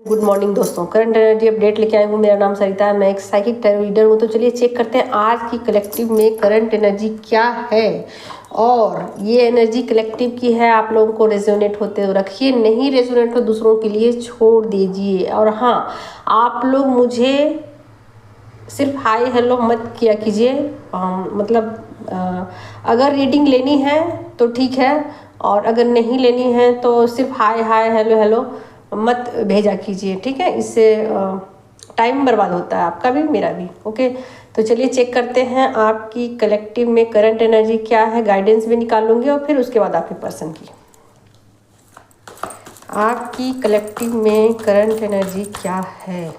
Good morning दोस्तों, current energy update लेके आई हूँ। मेरा नाम सरिता है, मैं एक साइकिक टैरो रीडर हूँ। तो चलिए चेक करते हैं आज की कलेक्टिव में करंट एनर्जी क्या है और ये एनर्जी कलेक्टिव की है। आप लोगों को रेजोनेट होते हो रखिए, नहीं रेजोनेट हो दूसरों के लिए छोड़ दीजिए। और हाँ, आप लोग मुझे सिर्फ हाय हेलो मत किया कीजिए। अगर रीडिंग लेनी है तो ठीक है, और अगर नहीं लेनी है तो सिर्फ हाय हाय हेलो हेलो मत भेजा कीजिए, ठीक है। इससे टाइम बर्बाद होता है, आपका भी मेरा भी। ओके, तो चलिए चेक करते हैं आपकी कलेक्टिव में करंट एनर्जी क्या है। गाइडेंस भी निकालूंगी और फिर उसके बाद आपके पर्सन की। आपकी कलेक्टिव में करंट एनर्जी क्या है।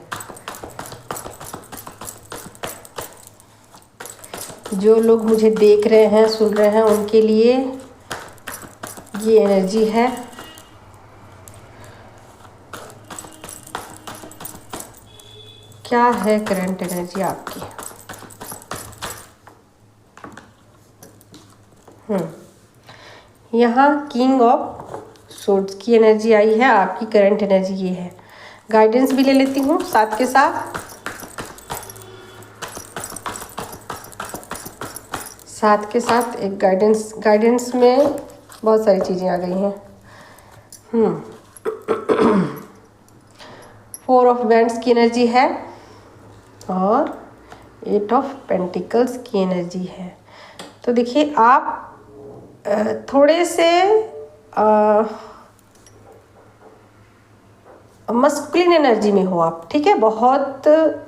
जो लोग मुझे देख रहे हैं सुन रहे हैं उनके लिए ये एनर्जी है। क्या है करंट एनर्जी आपकी। यहाँ किंग ऑफ सोर्ड्स की एनर्जी आई है। आपकी करंट एनर्जी ये है। गाइडेंस भी ले लेती हूँ साथ के साथ एक गाइडेंस में बहुत सारी चीज़ें आ गई हैं। 4 ऑफ वैंड्स की एनर्जी है और 8 ऑफ पेंटिकल्स की एनर्जी है। तो देखिए आप थोड़े से मस्कुलिन एनर्जी में हो आप, ठीक है। बहुत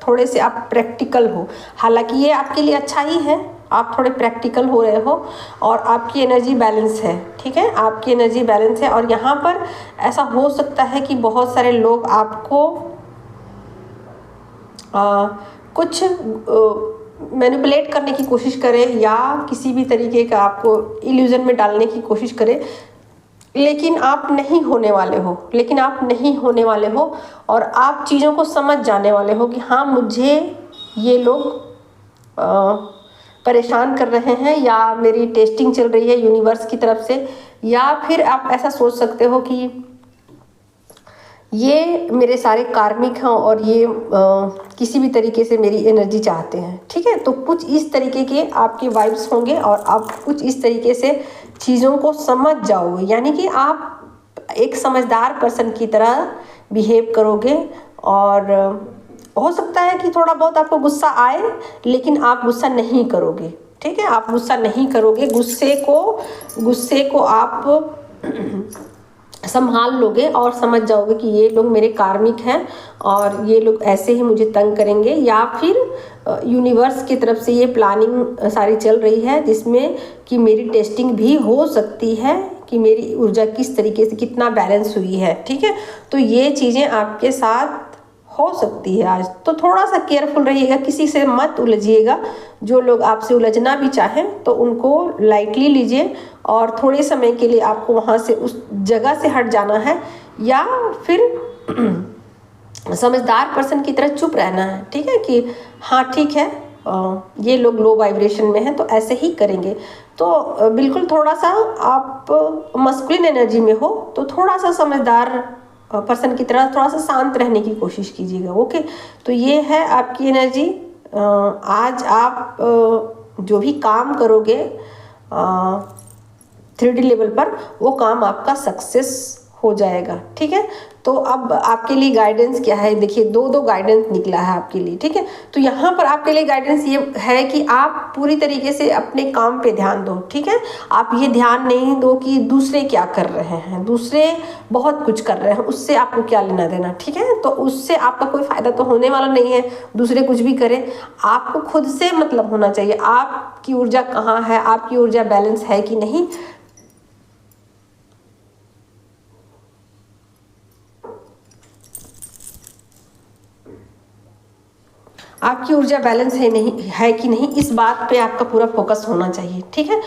थोड़े से आप प्रैक्टिकल हो। हालांकि ये आपके लिए अच्छा ही है, आप थोड़े प्रैक्टिकल हो रहे हो और आपकी एनर्जी बैलेंस है, ठीक है। आपकी एनर्जी बैलेंस है और यहाँ पर ऐसा हो सकता है कि बहुत सारे लोग आपको कुछ मैनिपुलेट करने की कोशिश करें या किसी भी तरीके का आपको इल्यूजन में डालने की कोशिश करें, लेकिन आप नहीं होने वाले हो और आप चीज़ों को समझ जाने वाले हो कि हाँ, मुझे ये लोग परेशान कर रहे हैं या मेरी टेस्टिंग चल रही है यूनिवर्स की तरफ से। या फिर आप ऐसा सोच सकते हो कि ये मेरे सारे कार्मिक हैं और ये किसी भी तरीके से मेरी एनर्जी चाहते हैं, ठीक है। तो कुछ इस तरीके के आपके वाइब्स होंगे और आप कुछ इस तरीके से चीज़ों को समझ जाओगे, यानी कि आप एक समझदार पर्सन की तरह बिहेव करोगे। और हो सकता है कि थोड़ा बहुत आपको गुस्सा आए, लेकिन आप गुस्सा नहीं करोगे, ठीक है। आप गुस्सा नहीं करोगे। गुस्से को आप संभाल लोगे और समझ जाओगे कि ये लोग मेरे कार्मिक हैं और ये लोग ऐसे ही मुझे तंग करेंगे, या फिर यूनिवर्स की तरफ से ये प्लानिंग सारी चल रही है जिसमें कि मेरी टेस्टिंग भी हो सकती है कि मेरी ऊर्जा किस तरीके से कितना बैलेंस हुई है, ठीक है। तो ये चीज़ें आपके साथ हो सकती है आज। तो थोड़ा सा केयरफुल रहिएगा, किसी से मत उलझिएगा। जो लोग आपसे उलझना भी चाहें तो उनको लाइटली लीजिए और थोड़े समय के लिए आपको वहाँ से उस जगह से हट जाना है या फिर समझदार पर्सन की तरह चुप रहना है, ठीक है। कि हाँ ठीक है, ये लोग लो वाइब्रेशन में हैं तो ऐसे ही करेंगे। तो बिल्कुल थोड़ा सा आप मस्कुलिन एनर्जी में हो तो थोड़ा सा समझदार पर्सन की तरह थोड़ा सा शांत रहने की कोशिश कीजिएगा। ओके, तो ये है आपकी एनर्जी। आज आप जो भी काम करोगे 3D लेवल पर, वो काम आपका सक्सेस हो जाएगा, ठीक है। तो अब आपके लिए गाइडेंस क्या है, देखिए दो गाइडेंस निकला है आपके लिए, ठीक है। तो यहाँ पर आपके लिए गाइडेंस ये है कि आप पूरी तरीके से अपने काम पे ध्यान दो, ठीक है। आप ये ध्यान नहीं दो कि दूसरे क्या कर रहे हैं, दूसरे बहुत कुछ कर रहे हैं, उससे आपको क्या लेना देना, ठीक है। तो उससे आपका कोई फ़ायदा तो होने वाला नहीं है, दूसरे कुछ भी करें। आपको खुद से मतलब होना चाहिए, आपकी ऊर्जा कहाँ है, आपकी ऊर्जा बैलेंस है कि नहीं। आपकी ऊर्जा बैलेंस है कि नहीं, इस बात पे आपका पूरा फोकस होना चाहिए, ठीक है।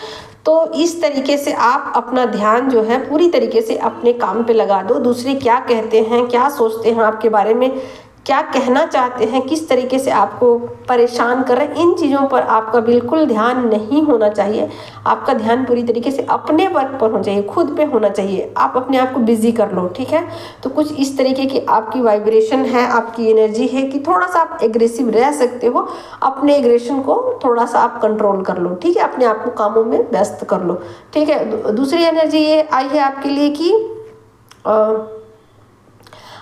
तो इस तरीके से आप अपना ध्यान जो है पूरी तरीके से अपने काम पे लगा दो। दूसरे क्या कहते हैं, क्या सोचते हैं आपके बारे में, क्या कहना चाहते हैं, किस तरीके से आपको परेशान कर रहे हैं, इन चीज़ों पर आपका बिल्कुल ध्यान नहीं होना चाहिए। आपका ध्यान पूरी तरीके से अपने वर्क पर होना चाहिए, खुद पे होना चाहिए। आप अपने आप को बिजी कर लो, ठीक है। तो कुछ इस तरीके की आपकी वाइब्रेशन है, आपकी एनर्जी है कि थोड़ा सा आप एग्रेसिव रह सकते हो। अपने एग्रेशन को थोड़ा सा आप कंट्रोल कर लो, ठीक है। अपने आप को कामों में व्यस्त कर लो, ठीक है। दूसरी एनर्जी ये आई है आपके लिए कि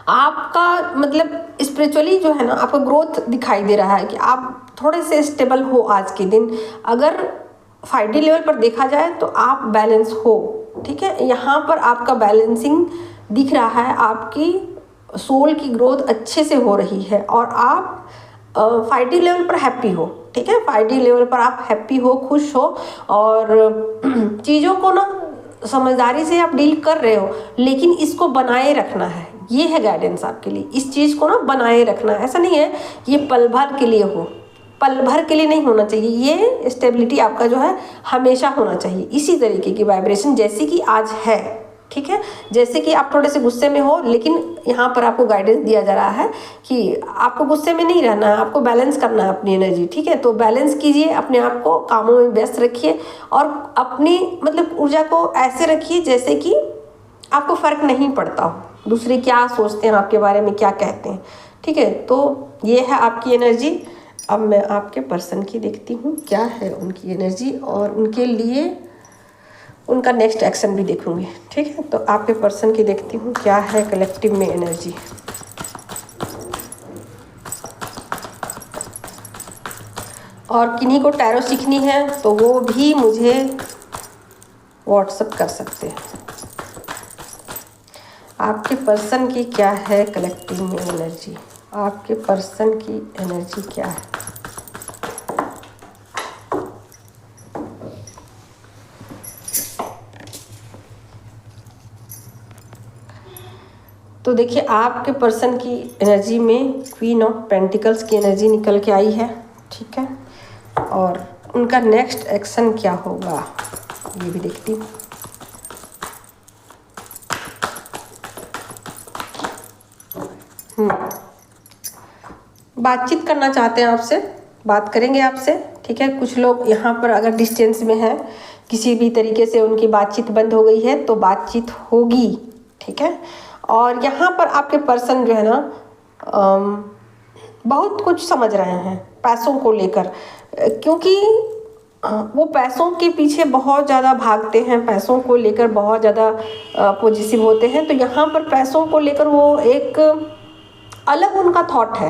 आपका मतलब स्पिरिचुअली जो है ना, आपका ग्रोथ दिखाई दे रहा है कि आप थोड़े से स्टेबल हो आज के दिन। अगर 5D लेवल पर देखा जाए तो आप बैलेंस हो, ठीक है। यहाँ पर आपका बैलेंसिंग दिख रहा है, आपकी सोल की ग्रोथ अच्छे से हो रही है और आप 5D लेवल पर हैप्पी हो, ठीक है। 5D लेवल पर आप हैप्पी हो, खुश हो और चीज़ों को ना समझदारी से आप डील कर रहे हो, लेकिन इसको बनाए रखना है। ये है गाइडेंस आपके लिए, इस चीज़ को ना बनाए रखना है। ऐसा नहीं है ये पल भर के लिए हो, पल भर के लिए नहीं होना चाहिए। ये स्टेबिलिटी आपका जो है हमेशा होना चाहिए। इसी तरीके की वाइब्रेशन जैसी कि आज है, ठीक है। जैसे कि आप थोड़े से गुस्से में हो, लेकिन यहाँ पर आपको गाइडेंस दिया जा रहा है कि आपको गुस्से में नहीं रहना है, आपको बैलेंस करना है अपनी एनर्जी, ठीक है। तो बैलेंस कीजिए, अपने आप को कामों में व्यस्त रखिए और अपनी मतलब ऊर्जा को ऐसे रखिए जैसे कि आपको फ़र्क नहीं पड़ता हो दूसरे क्या सोचते हैं आपके बारे में, क्या कहते हैं, ठीक है। तो ये है आपकी एनर्जी। अब मैं आपके पर्सन की देखती हूँ क्या है उनकी एनर्जी और उनके लिए उनका नेक्स्ट एक्शन भी देखूंगी, ठीक है। तो आपके पर्सन की देखती हूँ क्या है कलेक्टिव में एनर्जी। और किन्हीं को टैरो सीखनी है तो वो भी मुझे व्हाट्सएप कर सकते हैं। आपके पर्सन की क्या है कलेक्टिव में एनर्जी, आपके पर्सन की एनर्जी क्या है। तो देखिए आपके पर्सन की एनर्जी में क्वीन ऑफ पेंटिकल्स की एनर्जी निकल के आई है, ठीक है। और उनका नेक्स्ट एक्शन क्या होगा ये भी देखती हूँ। बातचीत करना चाहते हैं आपसे, बात करेंगे आपसे, ठीक है। कुछ लोग यहाँ पर अगर डिस्टेंस में हैं, किसी भी तरीके से उनकी बातचीत बंद हो गई है तो बातचीत होगी, ठीक है। और यहाँ पर आपके पर्सन जो है ना बहुत कुछ समझ रहे हैं पैसों को लेकर, क्योंकि वो पैसों के पीछे बहुत ज़्यादा भागते हैं, पैसों को लेकर बहुत ज़्यादा पॉजिटिव होते हैं। तो यहाँ पर पैसों को लेकर वो एक अलग उनका थॉट है,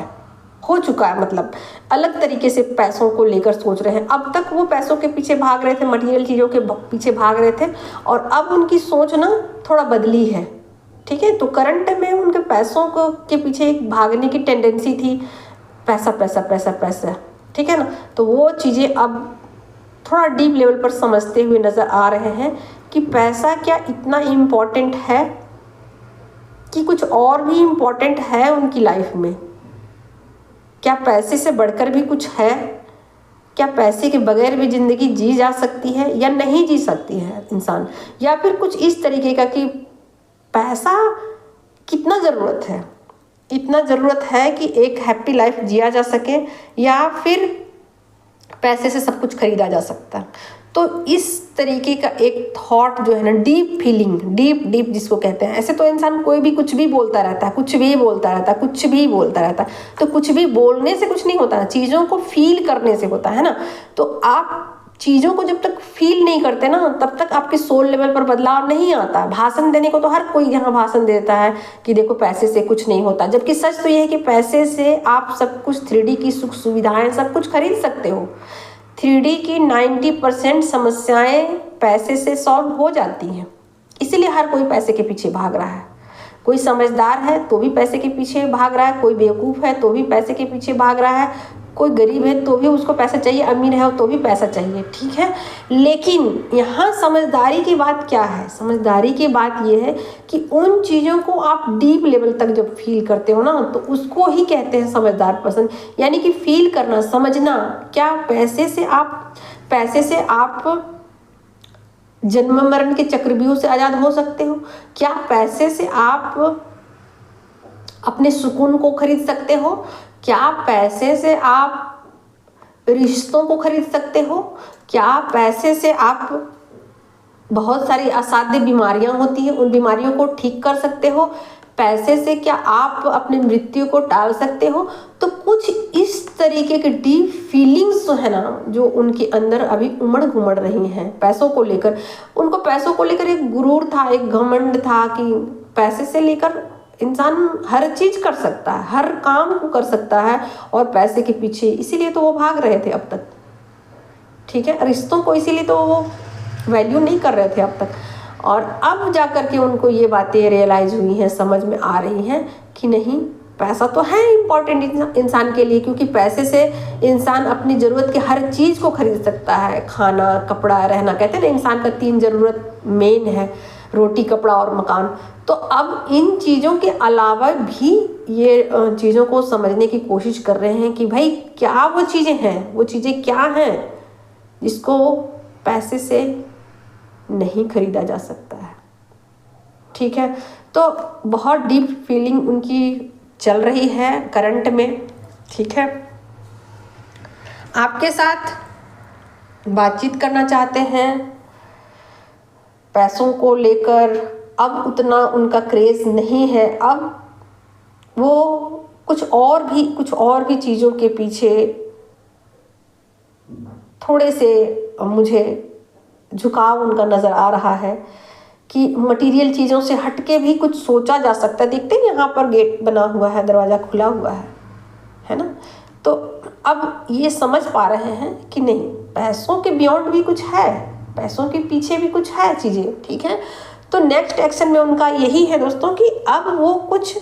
हो चुका है, मतलब अलग तरीके से पैसों को लेकर सोच रहे हैं। अब तक वो पैसों के पीछे भाग रहे थे, मटेरियल चीज़ों के पीछे भाग रहे थे और अब उनकी सोच ना थोड़ा बदली है, ठीक है। तो करंट में उनके पैसों को के पीछे एक भागने की टेंडेंसी थी, पैसा पैसा पैसा पैसा, ठीक है ना। तो वो चीज़ें अब थोड़ा डीप लेवल पर समझते हुए नज़र आ रहे हैं कि पैसा क्या इतना इम्पोर्टेंट है कि कुछ और भी इम्पोर्टेंट है उनकी लाइफ में। क्या पैसे से बढ़कर भी कुछ है, क्या पैसे के बगैर भी ज़िंदगी जी जा सकती है या नहीं जी सकती है इंसान, या फिर कुछ इस तरीके का कि पैसा कितना ज़रूरत है, इतना ज़रूरत है कि एक हैप्पी लाइफ जिया जा सके, या फिर पैसे से सब कुछ खरीदा जा सकता है। तो इस तरीके का एक थॉट जो है ना, डीप फीलिंग, डीप जिसको कहते हैं। ऐसे तो इंसान कोई भी कुछ भी बोलता रहता है, कुछ भी बोलता रहता है, कुछ भी बोलता रहता है। तो कुछ भी बोलने से कुछ नहीं होता है, चीज़ों को फील करने से होता है ना। तो आप चीज़ों को जब तक फील नहीं करते ना, तब तक आपके सोल लेवल पर बदलाव नहीं आता। भाषण देने को तो हर कोई यहाँ भाषण देता है कि देखो पैसे से कुछ नहीं होता, जबकि सच तो ये है कि पैसे से आप सब कुछ 3D की सुख सुविधाएं सब कुछ खरीद सकते हो। 3D की 90% समस्याएं पैसे से सॉल्व हो जाती हैं, इसीलिए हर कोई पैसे के पीछे भाग रहा है। कोई समझदार है तो भी पैसे के पीछे भाग रहा है, कोई बेवकूफ़ है तो भी पैसे के पीछे भाग रहा है, कोई गरीब है तो भी उसको पैसा चाहिए, अमीर है तो भी पैसा चाहिए, ठीक है। लेकिन यहाँ समझदारी की बात क्या है, समझदारी की बात यह है कि उन चीज़ों को आप डीप लेवल तक जब फील करते हो ना, तो उसको ही कहते हैं समझदार पर्सन। यानी कि फील करना, समझना। क्या पैसे से आप जन्म मरण के चक्रव्यूह से आज़ाद हो सकते हो? क्या पैसे से आप अपने सुकून को खरीद सकते हो? क्या पैसे से आप रिश्तों को खरीद सकते हो? क्या पैसे से आप बहुत सारी असाध्य बीमारियां होती हैं, उन बीमारियों को ठीक कर सकते हो? पैसे से क्या आप अपनी मृत्यु को टाल सकते हो? तो कुछ इस तरीके के डीप फीलिंग्स जो है ना, जो उनके अंदर अभी उमड़ घुमड़ रही हैं पैसों को लेकर। उनको पैसों को लेकर एक गुरूर था, एक घमंड था कि पैसे से लेकर इंसान हर चीज कर सकता है, हर काम को कर सकता है और पैसे के पीछे, इसीलिए तो वो भाग रहे थे अब तक। ठीक है, रिश्तों को इसीलिए तो वो वैल्यू नहीं कर रहे थे अब तक। और अब जाकर के उनको ये बातें रियलाइज हुई हैं, समझ में आ रही हैं कि नहीं, पैसा तो है इम्पॉर्टेंट इंसान के लिए, क्योंकि पैसे से इंसान अपनी ज़रूरत की हर चीज़ को खरीद सकता है। खाना, कपड़ा, रहना, कहते हैं ना इंसान का 3 ज़रूरत मेन है, रोटी, कपड़ा और मकान। तो अब इन चीज़ों के अलावा भी ये चीज़ों को समझने की कोशिश कर रहे हैं कि भाई क्या वो चीज़ें हैं, वो चीज़ें क्या हैं जिसको पैसे से नहीं खरीदा जा सकता है। ठीक है, तो बहुत डीप फीलिंग उनकी चल रही है करंट में। ठीक है, आपके साथ बातचीत करना चाहते हैं पैसों को लेकर। अब उतना उनका क्रेज नहीं है, अब वो कुछ और भी चीज़ों के पीछे थोड़े से मुझे झुकाव उनका नज़र आ रहा है कि मटेरियल चीज़ों से हटके भी कुछ सोचा जा सकता है। देखते हैं यहाँ पर गेट बना हुआ है, दरवाज़ा खुला हुआ है ना। तो अब ये समझ पा रहे हैं कि नहीं, पैसों के बियॉन्ड भी कुछ है, पैसों के पीछे भी कुछ है चीज़ें। ठीक है, तो नेक्स्ट एक्शन में उनका यही है दोस्तों कि अब वो कुछ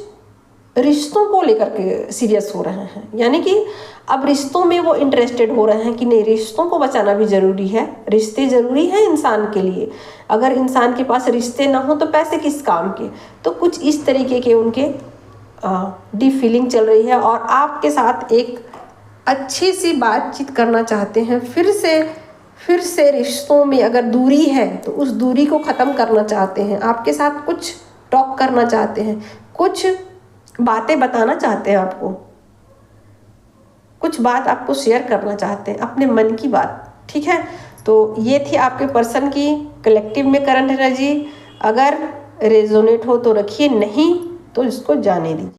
रिश्तों को लेकर के सीरियस हो रहे हैं, यानी कि अब रिश्तों में वो इंटरेस्टेड हो रहे हैं कि नहीं, रिश्तों को बचाना भी ज़रूरी है, रिश्ते ज़रूरी हैं इंसान के लिए। अगर इंसान के पास रिश्ते ना हो तो पैसे किस काम के। तो कुछ इस तरीके के उनके डीप फीलिंग चल रही है और आपके साथ एक अच्छी सी बातचीत करना चाहते हैं। फिर से रिश्तों में अगर दूरी है तो उस दूरी को ख़त्म करना चाहते हैं, आपके साथ कुछ टॉक करना चाहते हैं, कुछ बातें बताना चाहते हैं, आपको कुछ बात आपको शेयर करना चाहते हैं, अपने मन की बात। ठीक है, तो ये थी आपके पर्सन की कलेक्टिव में करंट एनर्जी। अगर रेजोनेट हो तो रखिए, नहीं तो इसको जाने दीजिए।